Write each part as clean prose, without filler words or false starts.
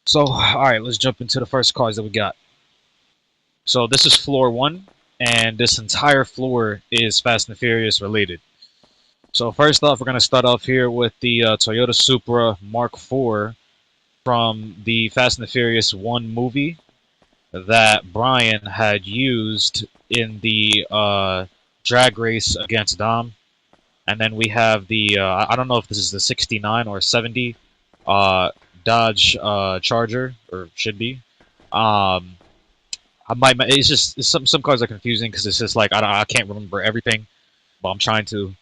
So, alright, let's jump into the first cars that we got. So, this is floor one, and this entire floor is Fast and Furious related. So, first off, we're going to start off here with the Toyota Supra Mark IV from the Fast and the Furious 1 movie that Brian had used in the drag race against Dom. And then we have the, I don't know if this is the 69 or 70 uh, Dodge Charger, or should be. Um, it's just some cars are confusing because it's just like I can't remember everything, but I'm trying to.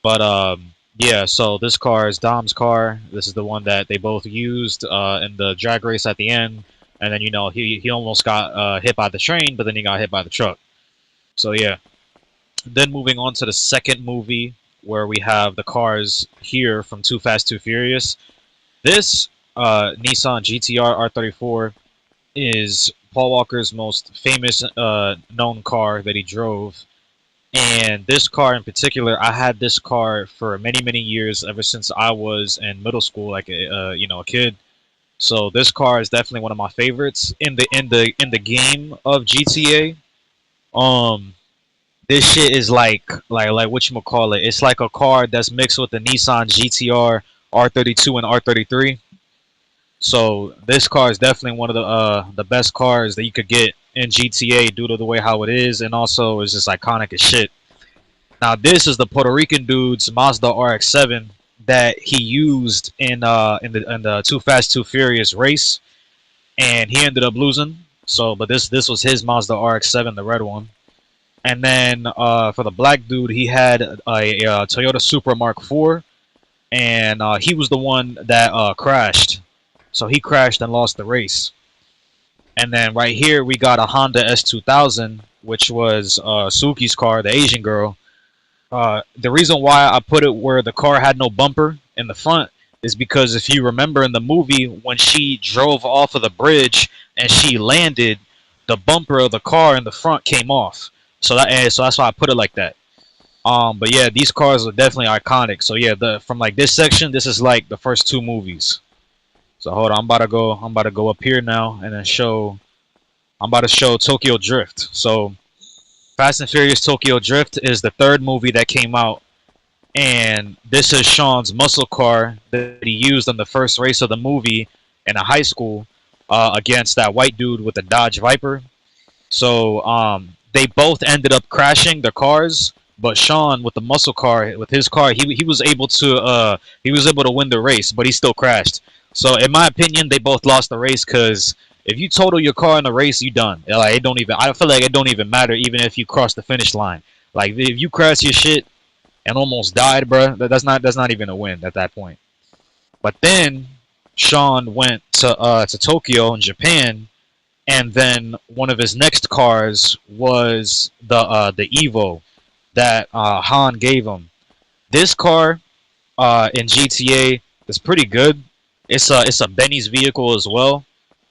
But yeah, so this car is Dom's car. This is the one that they both used in the drag race at the end, and then he almost got hit by the train, but then he got hit by the truck. So yeah. Then moving on to the second movie where we have the cars here from Too Fast Too Furious. This Nissan GTR R34 is Paul Walker's most famous known car that he drove. And this car in particular, I had this car for many, many years, ever since I was in middle school, like a kid. So this car is definitely one of my favorites in the game of GTA. Um, this shit is like what you call it. It's like a car that's mixed with the Nissan GTR R32 and R33. So this car is definitely one of the best cars that you could get in GTA due to the way how it is, and also it's just iconic as shit. Now this is the Puerto Rican dude's Mazda RX-7 that he used in the Too Fast Too Furious race, and he ended up losing. So, but this was his Mazda RX-7, the red one. And then for the black dude, he had a Toyota Supra Mark IV, and he was the one that crashed. So he crashed and lost the race. And then right here we got a Honda S2000, which was Suki's car, the Asian girl. The reason why I put it where the car had no bumper in the front is because if you remember in the movie when she drove off of the bridge and she landed, the bumper of the car in the front came off. So that's why I put it like that. But yeah, these cars are definitely iconic. So yeah, the from like this section, this is like the first two movies. So hold on, I'm about to go up here now and then show. I'm about to show Tokyo Drift. So Fast and Furious Tokyo Drift is the third movie that came out, and this is Sean's muscle car that he used on the first race of the movie in a high school against that white dude with the Dodge Viper. So they both ended up crashing their cars, but Sean with the muscle car, with his car, he was able to win the race, but he still crashed. So in my opinion, they both lost the race because if you total your car in the race, you done. Like it don't even. I feel like it don't even matter even if you cross the finish line. Like if you crash your shit and almost died, bro, that's not even a win at that point. But then Sean went to Tokyo in Japan, and then one of his next cars was the Evo that Han gave him. This car in GTA is pretty good. It's a Benny's vehicle as well.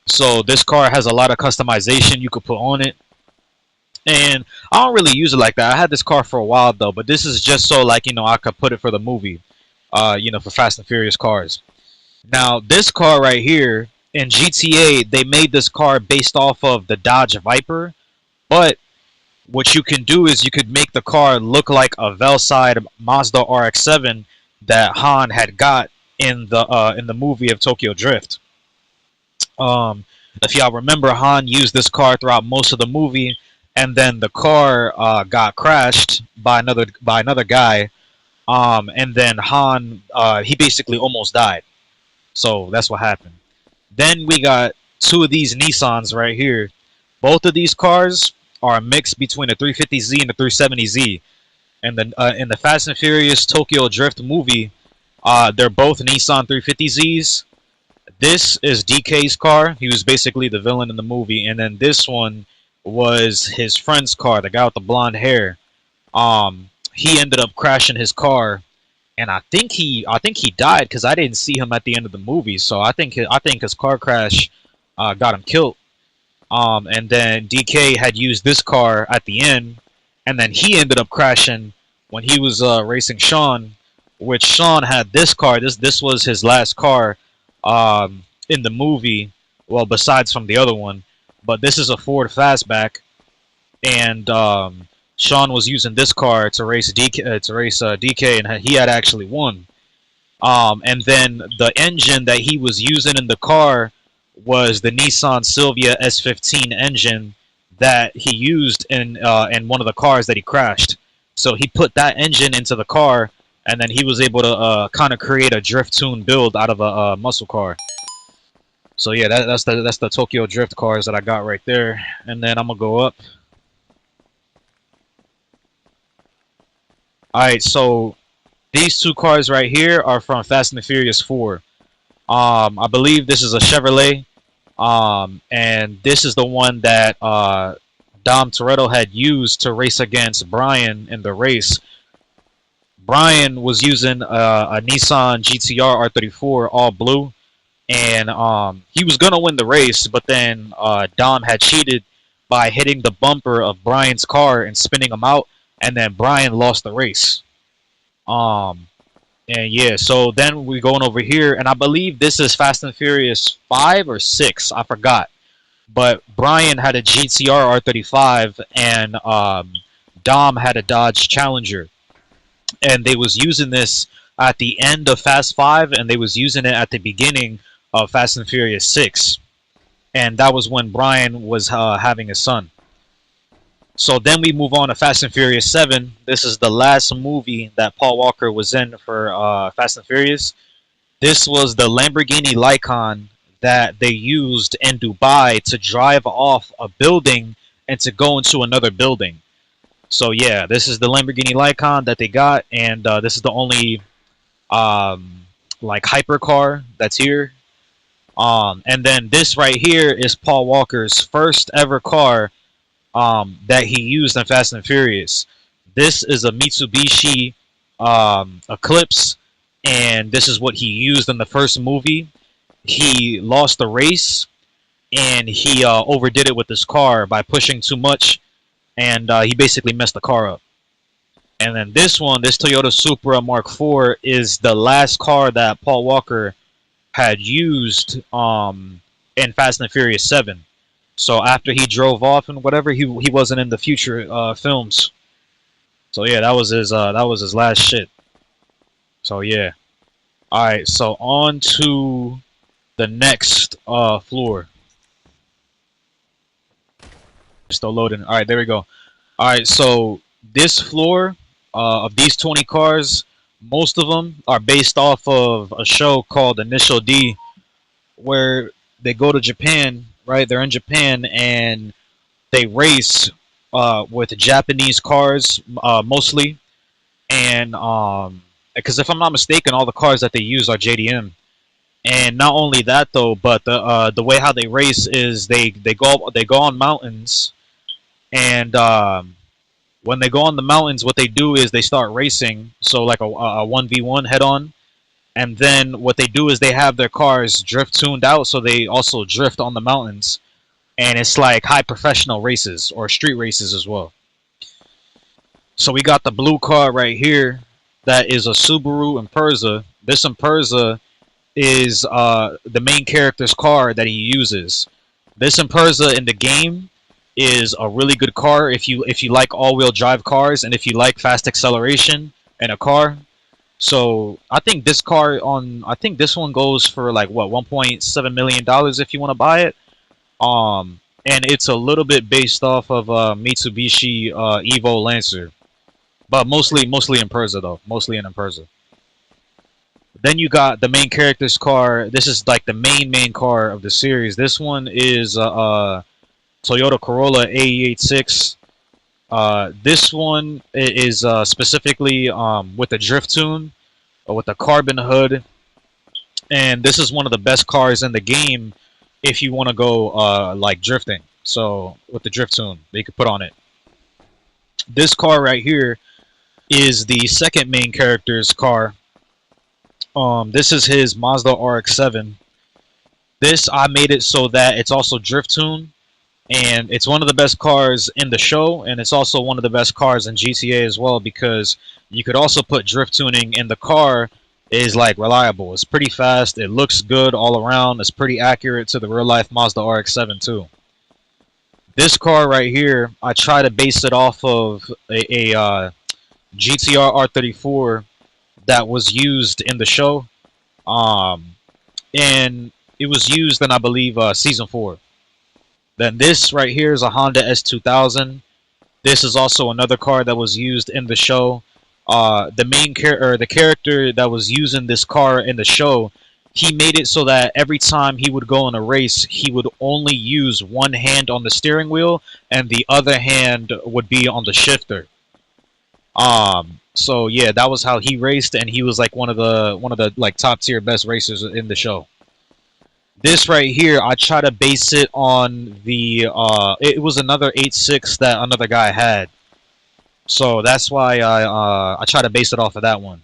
So this car has a lot of customization you could put on it. And I don't really use it like that. I had this car for a while though, but this is just so like I could put it for the movie. For Fast and Furious cars. Now this car right here in GTA, they made this car based off of the Dodge Viper, but what you can do is you could make the car look like a Velside Mazda RX-7 that Han had got in the movie of Tokyo Drift. If y'all remember, Han used this car throughout most of the movie, and then the car got crashed by another guy, and then Han he basically almost died. So that's what happened. Then we got two of these Nissans right here. Both of these cars are a mix between a 350Z and a 370Z. And then in the Fast and Furious Tokyo Drift movie, they're both Nissan 350Zs. This is DK's car. He was basically the villain in the movie, and then this one was his friend's car, the guy with the blonde hair. He ended up crashing his car, and I think he died because I didn't see him at the end of the movie. So I think his car crash got him killed. And then DK had used this car at the end, and then he ended up crashing when he was racing Sean, which Sean had this car. This was his last car in the movie, Well, besides from the other one, but this is a Ford Fastback, and Sean was using this car to race DK, and he had actually won. And then the engine that he was using in the car was the Nissan Silvia S15 engine that he used in one of the cars that he crashed. So he put that engine into the car, and then he was able to kind of create a drift tune build out of a muscle car. So yeah, that's the Tokyo Drift cars that I got right there. And then I'm gonna go up. All right, so these two cars right here are from Fast and the Furious 4. I believe this is a Chevrolet, and this is the one that Dom Toretto had used to race against Brian in the race. Brian was using a Nissan GTR R34 all blue, and he was gonna win the race, but then Dom had cheated by hitting the bumper of Brian's car and spinning him out, and then Brian lost the race. Um, and yeah, so then we going over here, and I believe this is Fast and Furious 5 or 6, I forgot. But Brian had a GTR R35, and Dom had a Dodge Challenger, and they was using this at the end of Fast 5, and they was using it at the beginning of Fast and Furious 6, and that was when Brian was having a son. So then we move on to Fast and Furious 7. This is the last movie that Paul Walker was in for Fast and Furious. This was the Lamborghini Lycon that they used in Dubai to drive off a building and to go into another building. So yeah, this is the Lamborghini Lycon that they got, and this is the only like hypercar that's here. And then this right here is Paul Walker's first ever car that he used in Fast and Furious. This is a Mitsubishi Eclipse, and this is what he used in the first movie. He lost the race, and he overdid it with his car by pushing too much, and he basically messed the car up. And then this one, this Toyota Supra Mark IV, is the last car that Paul Walker had used in Fast and Furious 7. So after he drove off and whatever, he wasn't in the future films. So yeah, that was his last shit. So yeah. All right, so on to the next floor. Still loading. All right, there we go. All right, so this floor of these 20 cars, most of them are based off of a show called Initial D, where they go to Japan, right? They're in Japan and they race with Japanese cars mostly, and because if I'm not mistaken, all the cars that they use are JDM. And not only that though, but the way how they race is they go on mountains, and when they go on the mountains, what they do is they start racing, so like a 1v1 head on. And then what they do is they have their cars drift tuned out, so they also drift on the mountains. And it's like high professional races or street races as well. So we got the blue car right here that is a Subaru Impreza. This Impreza is the main character's car that he uses. This Impreza in the game is a really good car if you like all-wheel drive cars and if you like fast acceleration in a car. So I think this one goes for like what, $1.7 million if you want to buy it. And it's a little bit based off of Mitsubishi Evo Lancer, but mostly Impreza though, mostly an Impreza. Then you got the main character's car. This is like the main car of the series. This one is Toyota Corolla AE86. This one is specifically with a drift tune, with a carbon hood, and this is one of the best cars in the game if you want to go like drifting. So with the drift tune that you could put on it. This car right here is the second main character's car. This is his Mazda RX-7. This, I made it so that it's also drift tune, and it's one of the best cars in the show, and it's also one of the best cars in GTA as well, because you could also put drift tuning in the car is like reliable. It's pretty fast. It looks good all around. It's pretty accurate to the real life Mazda RX-7 too. This car right here, I try to base it off of a GTR R34 that was used in the show, um, and it was used in I believe season 4. Then this right here is a Honda S2000. This is also another car that was used in the show. The character that was using this car in the show, he made it so that every time he would go in a race, he would only use one hand on the steering wheel and the other hand would be on the shifter. So yeah, that was how he raced, and he was like one of the like top tier best racers in the show. This right here, I try to base it on the it was another 8.6 that another guy had. So that's why I try to base it off of that one.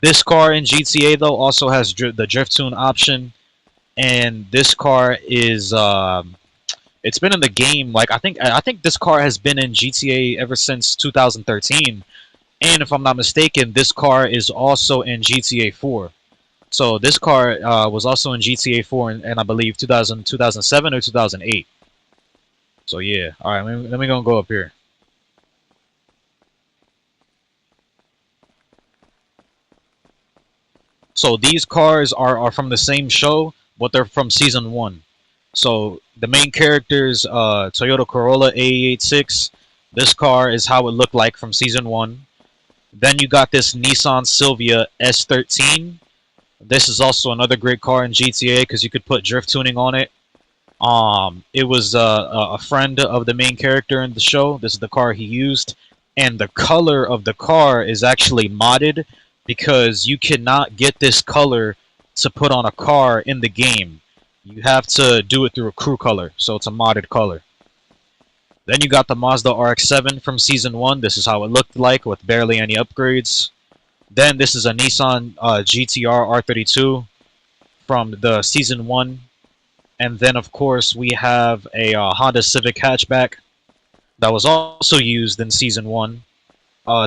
This car in GTA though also has the drift tune option, and this car is it's been in the game like I think this car has been in GTA ever since 2013, and if I'm not mistaken, this car is also in GTA 4. So this car was also in GTA 4, and I believe 2007 or 2008. So yeah, all right, let me gonna go up here. So these cars are from the same show, but they're from season 1. So the main character's Toyota Corolla A86. This car is how it looked like from season 1. Then you got this Nissan Silvia S13. This is also another great car in GTA because you could put drift tuning on it. It was a friend of the main character in the show. This is the car he used, and the color of the car is actually modded because you cannot get this color to put on a car in the game. You have to do it through a crew color, so it's a modded color. Then you got the Mazda RX-7 from Season 1. This is how it looked like with barely any upgrades. Then this is a Nissan GTR R32 from the Season 1. And then, of course, we have a Honda Civic hatchback that was also used in Season 1.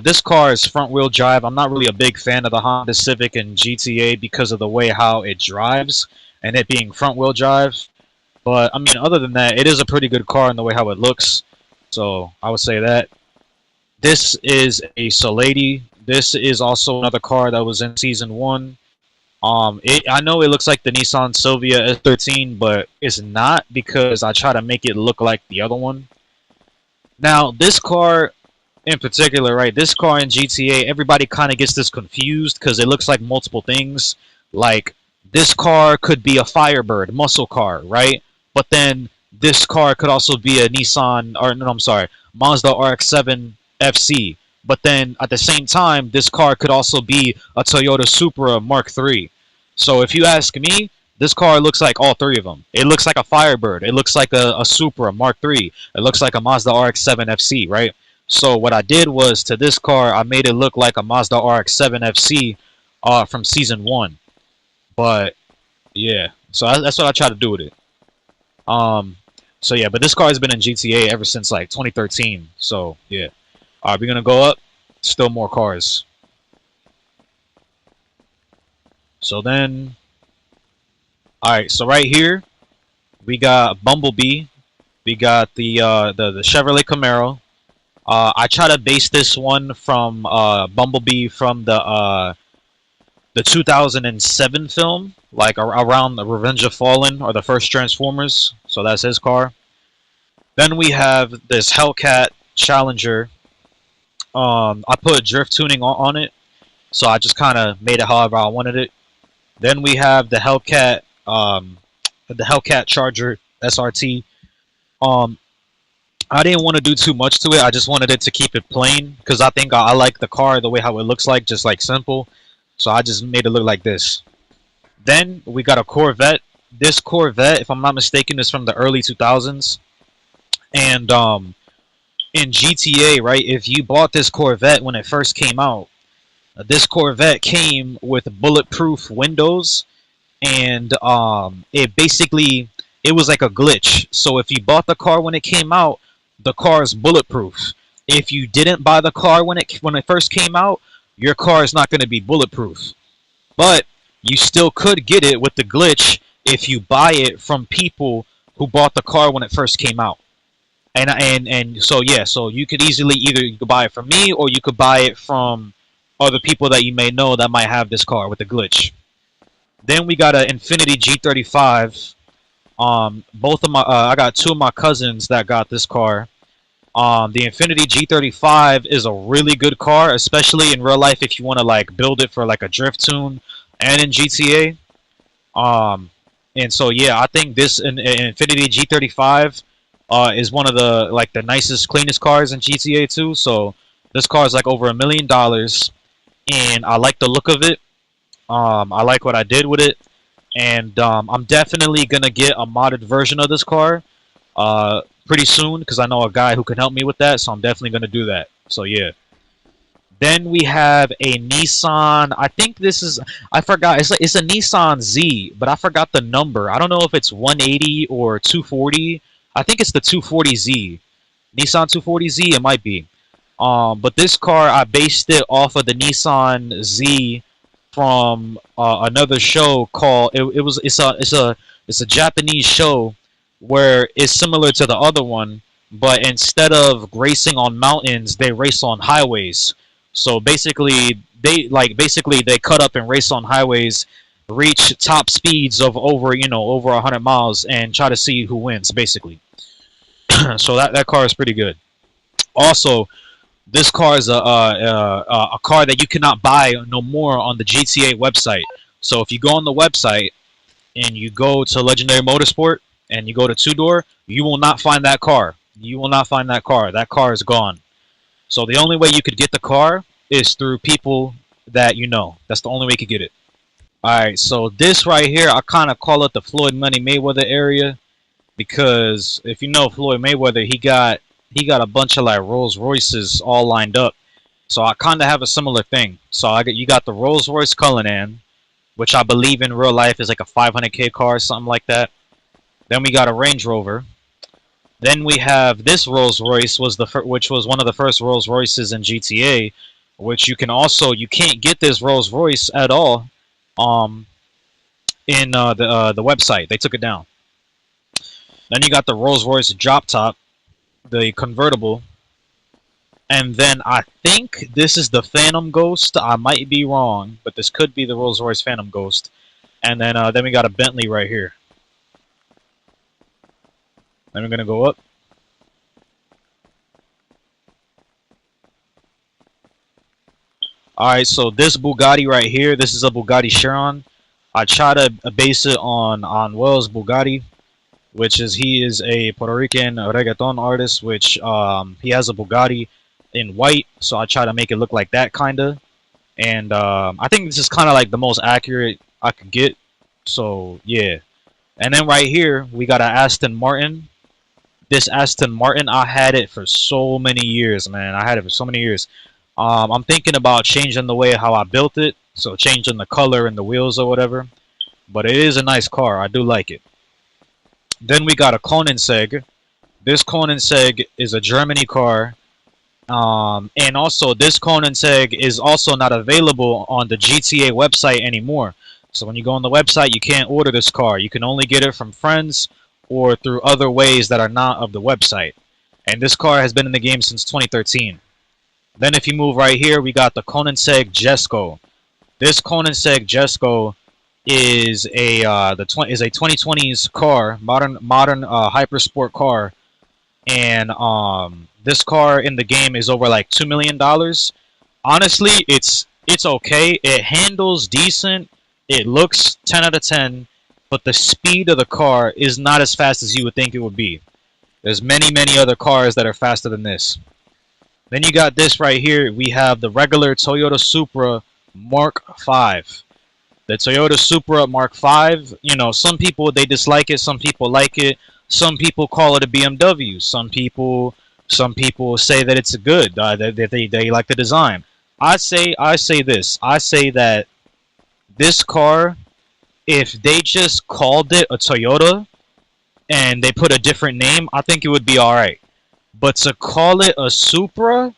This car is front-wheel drive. I'm not really a big fan of the Honda Civic in GTA because of the way how it drives and it being front-wheel drive. But, I mean, other than that, it is a pretty good car in the way how it looks. So, I would say that. This is a Qaulity. This is also another car that was in Season 1. I know it looks like the Nissan Silvia S13, but it's not because I try to make it look like the other one. Now, this car in particular, right? This car in GTA, everybody kind of gets this confused because it looks like multiple things. Like, this car could be a Firebird muscle car, right? But then this car could also be a Nissan, or no, I'm sorry, Mazda RX-7 FC. But then at the same time, this car could also be a Toyota Supra Mark III. So if you ask me, this car looks like all three of them. It looks like a Firebird. It looks like a Supra Mark III. It looks like a Mazda RX-7 FC, right? So what I did was to this car, I made it look like a Mazda RX-7 FC from Season 1. But yeah, so that's what I try to do with it. Um, so yeah, but this car has been in GTA ever since like 2013. So yeah. All right, we're gonna go up. Still more cars. So then, all right. So right here, we got Bumblebee. We got the Chevrolet Camaro. I try to base this one from Bumblebee from the 2007 film, like around the Revenge of Fallen or the first Transformers. So that's his car. Then we have this Hellcat Challenger. I put drift tuning on it, so I just kind of made it however I wanted it. Then we have the Hellcat Charger SRT. Um, I didn't want to do too much to it. I just wanted it to keep it plain because I think I like the car the way how it looks like, just like simple. So I just made it look like this. Then we got a Corvette. This Corvette, if I'm not mistaken, is from the early 2000s. And in GTA, right, if you bought this Corvette when it first came out, this Corvette came with bulletproof windows, and it was like a glitch. So if you bought the car when it came out, the car is bulletproof. If you didn't buy the car when it first came out, your car is not going to be bulletproof. But you still could get it with the glitch if you buy it from people who bought the car when it first came out. And so yeah, so you could easily either you could buy it from me or you could buy it from other people that you may know that might have this car with the glitch. Then we got an Infinity G35. Both of my I got two of my cousins that got this car. The Infinity G35 is a really good car, especially in real life if you want to like build it for like a drift tune and in GTA. And so yeah, I think this Infinity G35 is one of the like the nicest, cleanest cars in GTA 2. So this car is like over $1 million, and I like the look of it. I like what I did with it, and I'm definitely gonna get a modded version of this car pretty soon because I know a guy who can help me with that. So I'm definitely gonna do that. So yeah. Then we have a Nissan. I think this is. I forgot. It's a Nissan Z, but I forgot the number. I don't know if it's 180 or 240. I think it's the 240Z. Nissan 240Z. It might be. But this car, I based it off of the Nissan Z from another show called. It's a Japanese show where it's similar to the other one, but instead of racing on mountains, they race on highways. So basically they cut up and race on highways, reach top speeds of over 100 miles, and try to see who wins. Basically, so that car is pretty good. Also, this car is a car that you cannot buy no more on the GTA website. So if you go on the website and you go to Legendary Motorsport and you go to two door, you will not find that car. You will not find that car. That car is gone. So the only way you could get the car is through people that you know. That's the only way you could get it. Alright, so this right here, I kind of call it the Floyd Money Mayweather area because if you know Floyd Mayweather, he got a bunch of like Rolls Royces all lined up. So I kind of have a similar thing. So you got the Rolls Royce Cullinan, which I believe in real life is like a 500K car, something like that. Then we got a Range Rover. Then we have this Rolls Royce which was one of the first Rolls Royces in GTA, which you can't get this Rolls Royce at all, um, in the website. They took it down. Then you got the Rolls Royce drop top, the convertible, and then I think this is the Phantom Ghost. I might be wrong, but this could be the Rolls Royce Phantom Ghost. And then we got a Bentley right here. Then we're gonna go up. Alright, so this Bugatti right here, this is a Bugatti Chiron. I try to base it on Wells Bugatti, which is he is a Puerto Rican reggaeton artist, which he has a Bugatti in white, so I try to make it look like that kinda. And I think this is kind of like the most accurate I could get. So yeah. And then right here we got an Aston Martin. This Aston Martin, I had it for so many years, man. I had it for so many years. I'm thinking about changing the way how I built it, so changing the color and the wheels or whatever. But it is a nice car. I do like it. Then we got a Koenigsegg. This Koenigsegg is a Germany car. And also, this Koenigsegg is also not available on the GTA website anymore. So when you go on the website, you can't order this car. You can only get it from friends or through other ways that are not of the website. And this car has been in the game since 2013. Then if you move right here, we got the Koenigsegg Jesko. This Koenigsegg Jesko is a 2020s car, modern hypersport car, and this car in the game is over like $2 million. Honestly, it's okay. It handles decent. It looks 10 out of 10, but the speed of the car is not as fast as you would think it would be. There's many other cars that are faster than this. Then you got this right here. We have the regular Toyota Supra Mark V. The Toyota Supra Mark V, some people, they dislike it. Some people like it. Some people call it a BMW. Some people say that it's good. They like the design. I say this. I say that this car, if they just called it a Toyota and they put a different name, I think it would be alright. But to call it a Supra,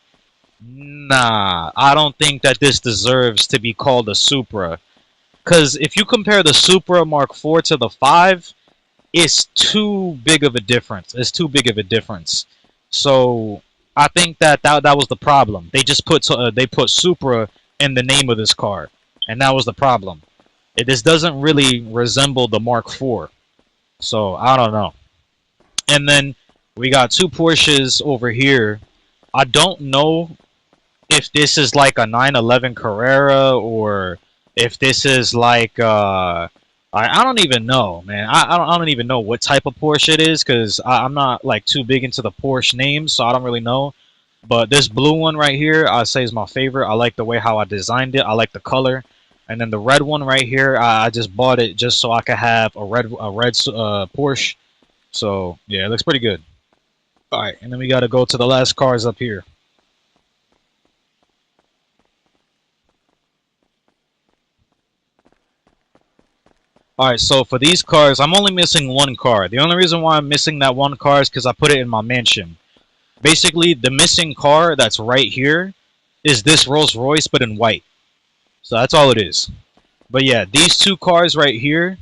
nah, I don't think that this deserves to be called a Supra. Because if you compare the Supra Mark IV to the 5, it's too big of a difference. It's too big of a difference. So I think that was the problem. They put Supra in the name of this car, and that was the problem. This doesn't really resemble the Mark IV. So I don't know. And then we got two Porsches over here. I don't know if this is like a 911 Carrera or if this is like I don't even know, man. I don't even know what type of Porsche it is because I'm not like too big into the Porsche names, so I don't really know. But this blue one right here, I say is my favorite. I like the way how I designed it. I like the color. And then the red one right here, I just bought it just so I could have a red Porsche. So yeah, it looks pretty good. All right, and then we got to go to the last cars up here. All right, so for these cars, I'm only missing one car. The only reason why I'm missing that one car is because I put it in my mansion. Basically, the missing car that's right here is this Rolls Royce, but in white. So that's all it is. But yeah, these two cars right here,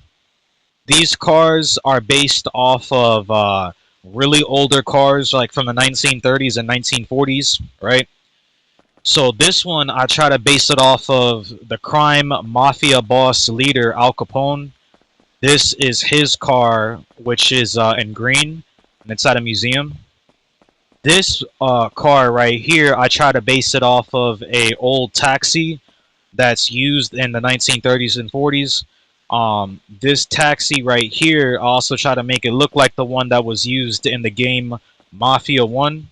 these cars are based off of really older cars, like from the 1930s and 1940s, right? So this one, I try to base it off of the crime mafia boss leader Al Capone. This is his car, which is in green, and it's at a museum. This car right here, I try to base it off of a old taxi that's used in the 1930s and 40s. This taxi right here, I also try to make it look like the one that was used in the game Mafia 1.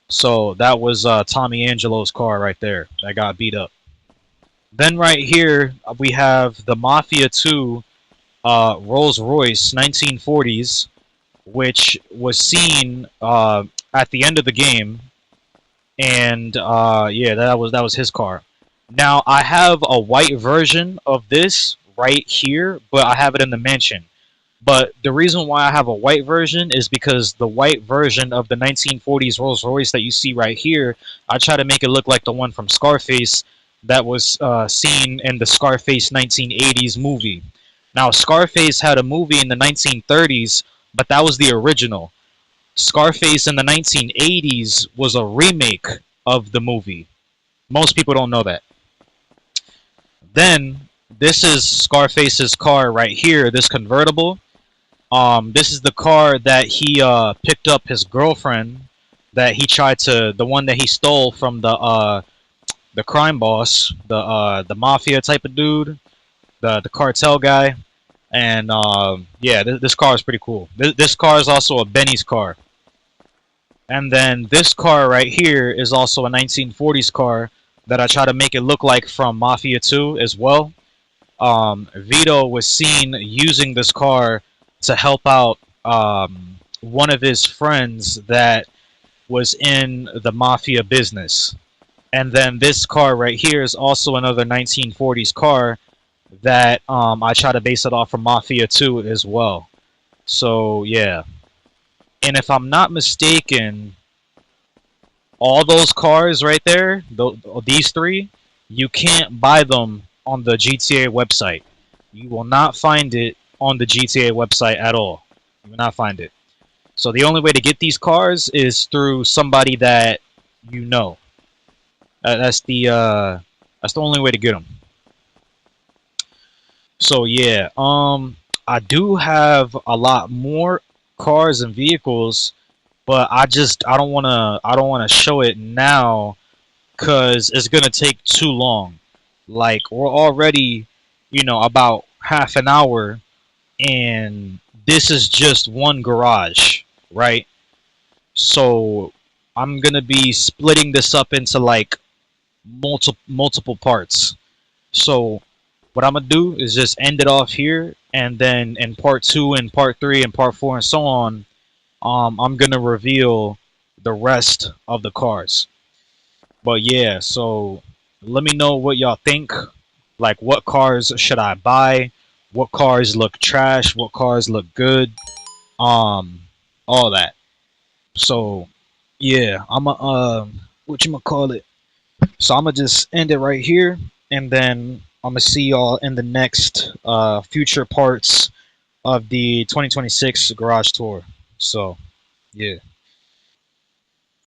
So that was Tommy Angelo's car right there that got beat up. Then right here, we have the Mafia 2 Rolls Royce 1940s, which was seen at the end of the game, and yeah, that was his car. Now I have a white version of this right here, but I have it in the mansion. But the reason why I have a white version is because the white version of the 1940s Rolls Royce that you see right here, I try to make it look like the one from Scarface that was seen in the Scarface 1980s movie. Now, Scarface had a movie in the 1930s, but that was the original. Scarface in the 1980s was a remake of the movie. Most people don't know that. Then, this is Scarface's car right here, this convertible. This is the car that he picked up his girlfriend that he tried to, the one that he stole from the crime boss, the mafia type of dude, the cartel guy. And yeah, this car is pretty cool. This car is also a Benny's car. And then this car right here is also a 1940s car that I try to make it look like from Mafia 2 as well. Vito was seen using this car to help out one of his friends that was in the mafia business. And then this car right here is also another 1940s car that I try to base it off from Mafia 2 as well. So yeah. And if I'm not mistaken, all those cars right there, these three, you can't buy them on the GTA website. You will not find it on the GTA website at all. You will not find it. So the only way to get these cars is through somebody that you know. That's the only way to get them. So yeah, I do have a lot more cars and vehicles, but I don't wanna show it now because it's gonna take too long. Like we're already, about half an hour, and this is just one garage, right? So I'm gonna be splitting this up into like multiple parts. So what I'm gonna do is just end it off here, and then in part two and part three and part four and so on, I'm gonna reveal the rest of the cars. But yeah, so let me know what y'all think. Like, what cars should I buy? What cars look trash? What cars look good? Um, all that. So yeah, I'm a what you call it. So I'm gonna just end it right here, and then I'm gonna see y'all in the next future parts of the 2026 garage tour. So yeah.